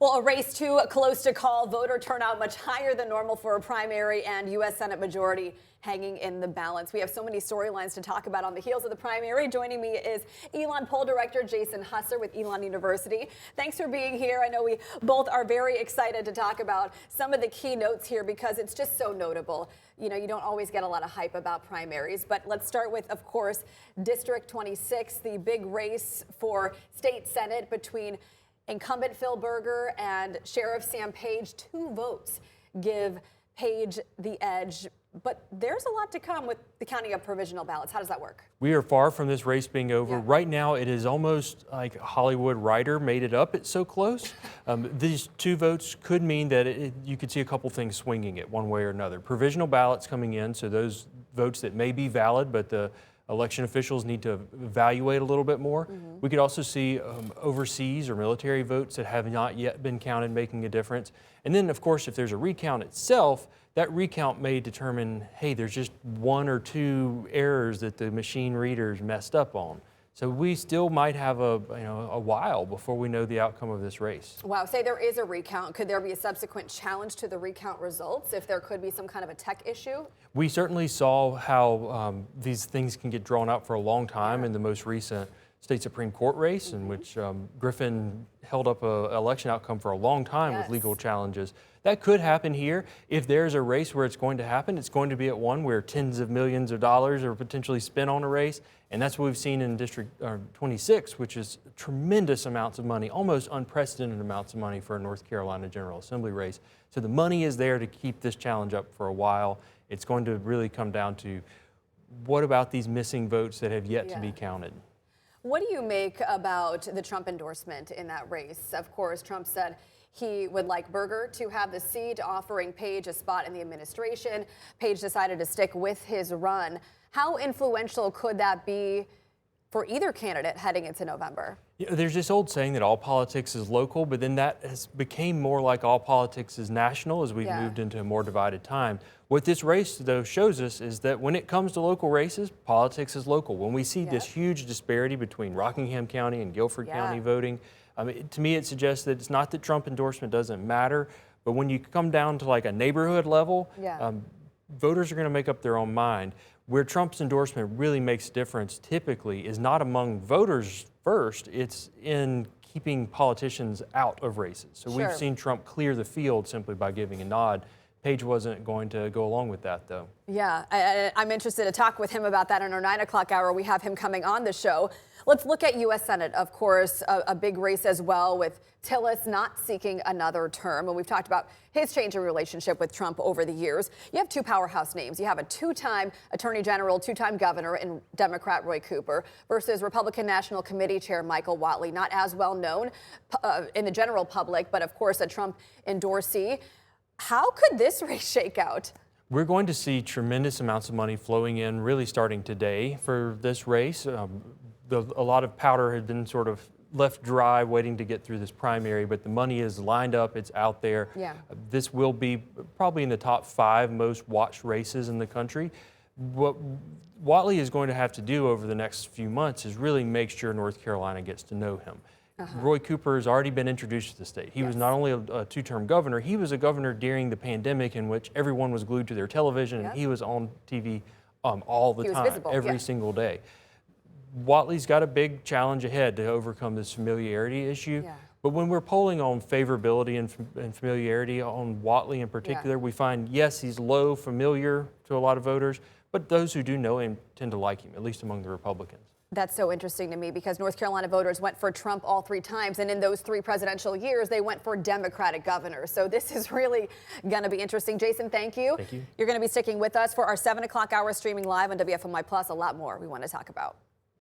Well, a race too close to call. Voter turnout much higher than normal for a primary, and U.S. Senate majority hanging in the balance. We have so many storylines to talk about on the heels of the primary. Joining me is Elon poll director Jason Husser with Elon University. Thanks for being here. I know we both are very excited to talk about some of the key notes here because it's just so notable. You know, you don't always get a lot of hype about primaries, but let's start with, of course, District 26, the big race for state Senate between incumbent Phil Berger and Sheriff Sam Page. 2 votes give Page the edge, but there's a lot to come with the counting of provisional ballots. How does that work? We are far from this race being over. Yeah. Right now, it is almost like a Hollywood writer made it up. It's so close. These 2 votes could mean that you could see a couple things swinging it one way or another. Provisional ballots coming in, so those votes that may be valid, but the election officials need to evaluate a little bit more. We could also see overseas or military votes that have not yet been counted making a difference. And then, of course, if there's a recount itself, that recount may determine, hey, there's just 1 or 2 errors that the machine readers messed up on. So we still might have a while before we know the outcome of this race. Wow, say there is a recount. Could there be a subsequent challenge to the recount results if there could be some kind of a tech issue? We certainly saw how these things can get drawn out for a long time in the most recent state Supreme Court race, in which Griffin held up an election outcome for a long time with legal challenges. That could happen here. If there's a race where it's going to happen, it's going to be at one where tens of millions of dollars are potentially spent on a race. And that's what we've seen in District 26, which is tremendous amounts of money, almost unprecedented amounts of money for a North Carolina General Assembly race. So the money is there to keep this challenge up for a while. It's going to really come down to what about these missing votes that have yet to be counted? What do you make about the Trump endorsement in that race? Of course, Trump said he would like Berger to have the seat, offering Page a spot in the administration. Page decided to stick with his run. How influential could that be for either candidate heading into November? There's this old saying that all politics is local, but then that has became more like all politics is national as we've moved into a more divided time. What this race, though, shows us is that when it comes to local races, politics is local. When we see this huge disparity between Rockingham County and Guilford County voting, to me it suggests that it's not that Trump endorsement doesn't matter, but when you come down to like a neighborhood level, voters are going to make up their own mind. Where Trump's endorsement really makes a difference typically is not among voters first, it's in keeping politicians out of races. So we've seen Trump clear the field simply by giving a nod. Page wasn't going to go along with that, though. Yeah, I'm interested to talk with him about that in our 9 o'clock hour. We have him coming on the show. Let's look at U.S. Senate, of course, a big race as well, with Tillis not seeking another term. And we've talked about his changing relationship with Trump over the years. You have 2 powerhouse names. You have a 2-time Attorney General, 2-time governor in Democrat Roy Cooper versus Republican National Committee Chair Michael Whatley, not as well known in the general public, but of course a Trump endorsee. How could this race shake out? We're going to see tremendous amounts of money flowing in really starting today for this race. A lot of powder had been sort of left dry waiting to get through this primary, but the money is lined up, it's out there. This will be probably in the top 5 most watched races in the country. What Whatley is going to have to do over the next few months is really make sure North Carolina gets to know him. Roy Cooper has already been introduced to the state. He was not only a 2-term governor, he was a governor during the pandemic in which everyone was glued to their television and he was on TV all the time, every single day. Whatley's got a big challenge ahead to overcome this familiarity issue. But when we're polling on favorability and familiarity on Whatley in particular, we find, yes, he's low familiar to a lot of voters, but those who do know him tend to like him, at least among the Republicans. That's so interesting to me because North Carolina voters went for Trump all 3 times, and in those 3 presidential years, they went for Democratic governors. So this is really going to be interesting. Jason, thank you. Thank you. You're going to be sticking with us for our 7 o'clock hour streaming live on WFMY Plus. A lot more we want to talk about.